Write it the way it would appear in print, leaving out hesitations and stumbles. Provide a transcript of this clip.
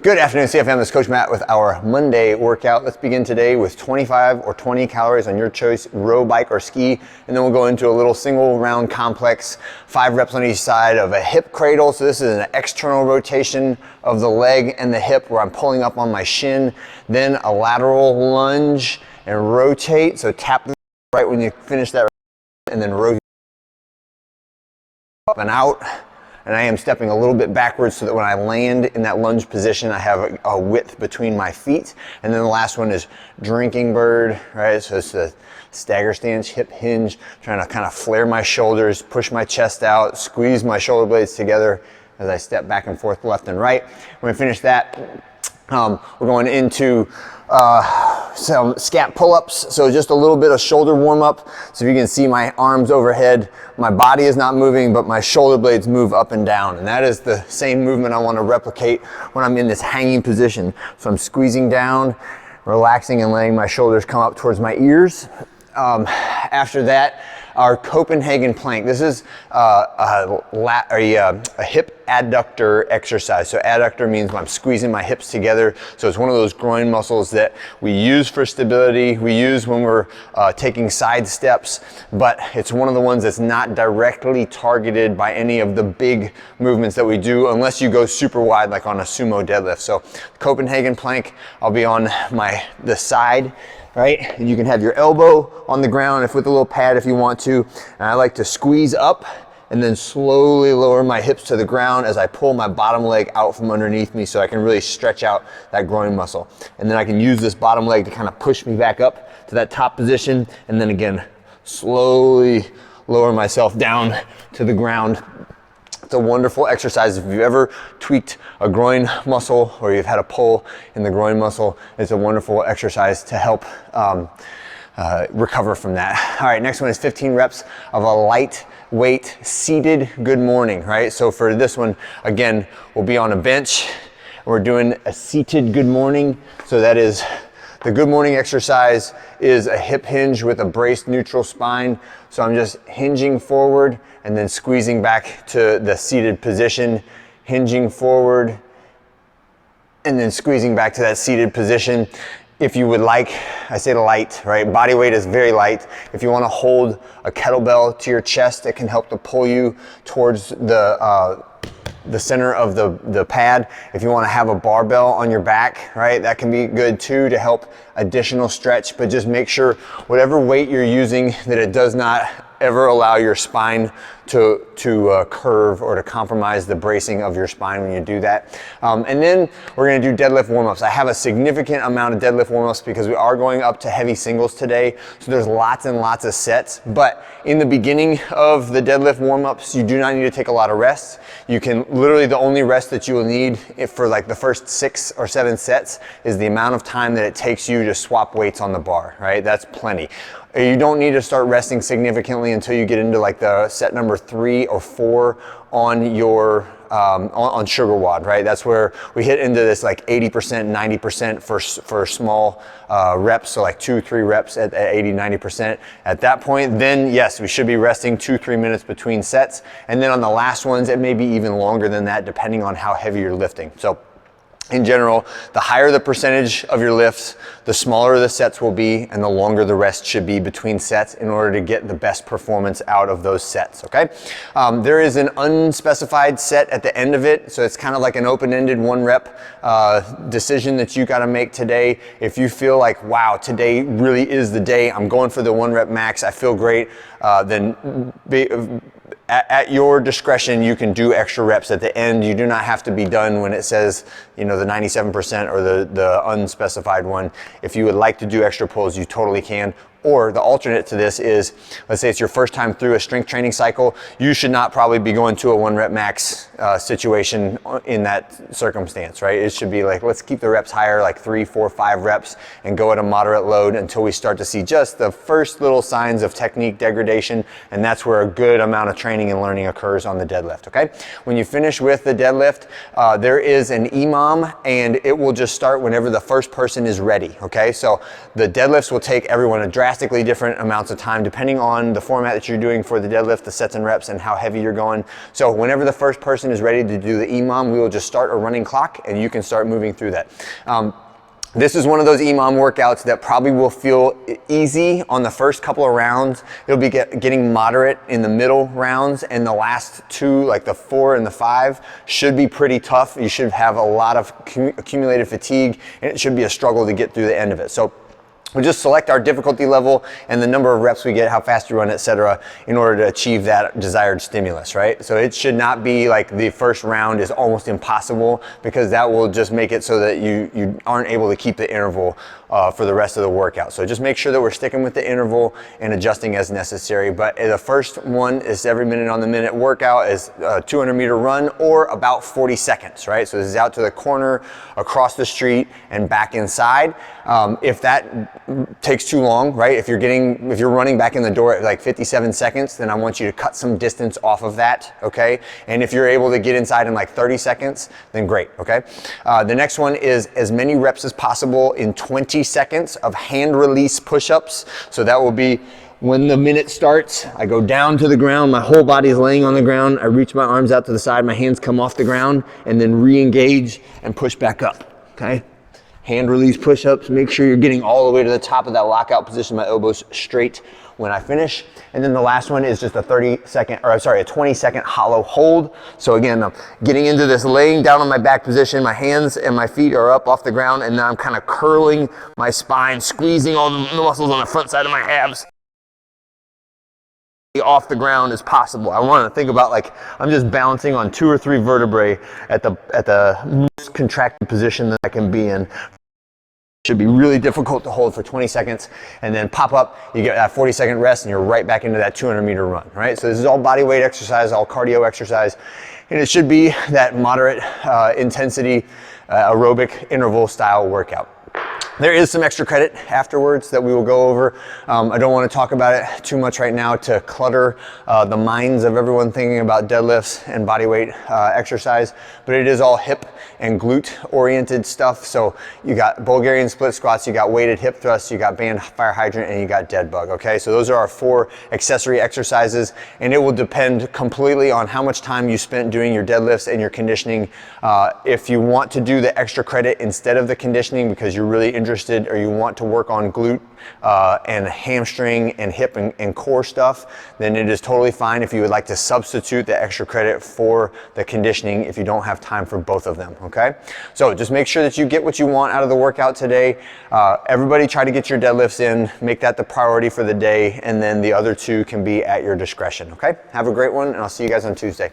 Good afternoon, CFM. This is Coach Matt with our Monday workout. Let's begin today with 25 or 20 calories on your choice, row, bike, or ski. And then we'll go into a little single round complex, 5 reps on each side of a hip cradle. So this is an external rotation of the leg and the hip where I'm pulling up on my shin. Then a lateral lunge and rotate. So tap right when you finish that and then rotate up and out. And I am stepping a little bit backwards so that when I land in that lunge position, I have a width between my feet. And then the last one is drinking bird, right? So it's the stagger stance, hip hinge, trying to kind of flare my shoulders, push my chest out, squeeze my shoulder blades together as I step back and forth left and right. When we finish that, we're going into some scat pull-ups, so just a little bit of shoulder warm-up. So if you can see my arms overhead, my body is not moving, but my shoulder blades move up and down. And that is the same movement I want to replicate when I'm in this hanging position. So I'm squeezing down, relaxing, and letting my shoulders come up towards my ears. After that, our Copenhagen plank. This is a hip adductor exercise. So adductor means I'm squeezing my hips together. So it's one of those groin muscles that we use for stability. We use when we're taking side steps, but it's one of the ones that's not directly targeted by any of the big movements that we do unless you go super wide like on a sumo deadlift. So Copenhagen plank, I'll be on the side, right? And you can have your elbow on the ground with a little pad if you want to. And I like to squeeze up and then slowly lower my hips to the ground as I pull my bottom leg out from underneath me so I can really stretch out that groin muscle. And then I can use this bottom leg to kind of push me back up to that top position. And then again, slowly lower myself down to the ground. It's a wonderful exercise. If you've ever tweaked a groin muscle or you've had a pull in the groin muscle, it's a wonderful exercise to help recover from that. All right, next one is 15 reps of a lightweight seated good morning, right? So for this one, again, we'll be on a bench. We're doing a seated good morning. So that is the good morning exercise is a hip hinge with a braced neutral spine. So I'm just hinging forward and then squeezing back to the seated position, hinging forward and then squeezing back to that seated position. If you would like, I say light, right? Body weight is very light. If you want to hold a kettlebell to your chest, it can help to pull you towards the center of the pad. If you want to have a barbell on your back, right, that can be good too to help additional stretch, but just make sure whatever weight you're using that it does not ever allow your spine to curve or to compromise the bracing of your spine when you do that. And then we're going to do deadlift warm-ups. I have a significant amount of deadlift warm-ups because we are going up to heavy singles today. So there's lots and lots of sets. But in the beginning of the deadlift warm-ups, you do not need to take a lot of rest. You can literally, the only rest that you will need for like the first 6 or 7 sets is the amount of time that it takes you to swap weights on the bar, right? That's plenty. You don't need to start resting significantly until you get into like the set number 3 or 4 on your on sugar WOD, right? That's where we hit into this like 80%, 90% for small reps, so like 2-3 reps at 80, 90%. At that point, then yes, we should be resting 2-3 minutes between sets. And then on the last ones, it may be even longer than that depending on how heavy you're lifting. So in general, the higher the percentage of your lifts, the smaller the sets will be and the longer the rest should be between sets in order to get the best performance out of those sets, okay? There is an unspecified set at the end of it, so it's kind of like an open-ended 1 rep decision that you gotta make today. If you feel like, wow, today really is the day, I'm going for the 1 rep max, I feel great, then at your discretion, you can do extra reps at the end. You do not have to be done when it says, you know, the 97% or the unspecified one. If you would like to do extra pulls, you totally can. Or the alternate to this is, let's say it's your first time through a strength training cycle, you should not probably be going to a 1 rep max situation in that circumstance, right? It should be like, let's keep the reps higher, like 3, 4, 5 reps and go at a moderate load until we start to see just the first little signs of technique degradation. And that's where a good amount of training and learning occurs on the deadlift, okay? When you finish with the deadlift, there is an EMOM and it will just start whenever the first person is ready, okay? So the deadlifts will take everyone a drastic drastically different amounts of time depending on the format that you're doing for the deadlift, the sets and reps, and how heavy you're going. So whenever the first person is ready to do the EMOM, we will just start a running clock and you can start moving through that. This is one of those EMOM workouts that probably will feel easy on the first couple of rounds. It'll be getting moderate in the middle rounds, and the last two, like the 4 and the 5, should be pretty tough. You should have a lot of accumulated fatigue, and it should be a struggle to get through the end of it. So we just select our difficulty level and the number of reps we get, how fast you run, etc., in order to achieve that desired stimulus, right? So it should not be like the first round is almost impossible, because that will just make it so that you aren't able to keep the interval for the rest of the workout. So just make sure that we're sticking with the interval and adjusting as necessary. But the first one is every minute on the minute workout is a 200-meter run or about 40 seconds, right? So this is out to the corner, across the street, and back inside. If that takes too long, right? If you're running back in the door at like 57 seconds, then I want you to cut some distance off of that, okay? And if you're able to get inside in like 30 seconds, then great, okay? The next one is as many reps as possible in 20 seconds of hand release push-ups. So that will be when the minute starts, I go down to the ground, my whole body is laying on the ground, I reach my arms out to the side, my hands come off the ground, and then re-engage and push back up, okay? Hand release push-ups, make sure you're getting all the way to the top of that lockout position, my elbows straight when I finish. And then the last one is just a 20-second hollow hold. So again, I'm getting into this laying down on my back position, my hands and my feet are up off the ground, and now I'm kind of curling my spine, squeezing all the muscles on the front side of my abs off the ground as possible. I want to think about like I'm just balancing on 2 or 3 vertebrae at the most contracted position that I can be in. Should be really difficult to hold for 20 seconds and then pop up, you get that 40-second rest, and you're right back into that 200-meter run, right? So this is all body weight exercise, all cardio exercise, and it should be that moderate intensity aerobic interval style workout. There is some extra credit afterwards that we will go over. I don't want to talk about it too much right now to clutter the minds of everyone thinking about deadlifts and body weight exercise, but it is all hip and glute oriented stuff. So you got Bulgarian split squats, you got weighted hip thrusts, you got band fire hydrant, and you got dead bug, okay? So those are our 4 accessory exercises, and it will depend completely on how much time you spent doing your deadlifts and your conditioning. If you want to do the extra credit instead of the conditioning because you're really interested or you want to work on glute and hamstring and hip and core stuff, then it is totally fine if you would like to substitute the extra credit for the conditioning if you don't have time for both of them, okay? So just make sure that you get what you want out of the workout today. Everybody try to get your deadlifts in, make that the priority for the day, and then the other 2 can be at your discretion, okay? Have a great one, and I'll see you guys on Tuesday.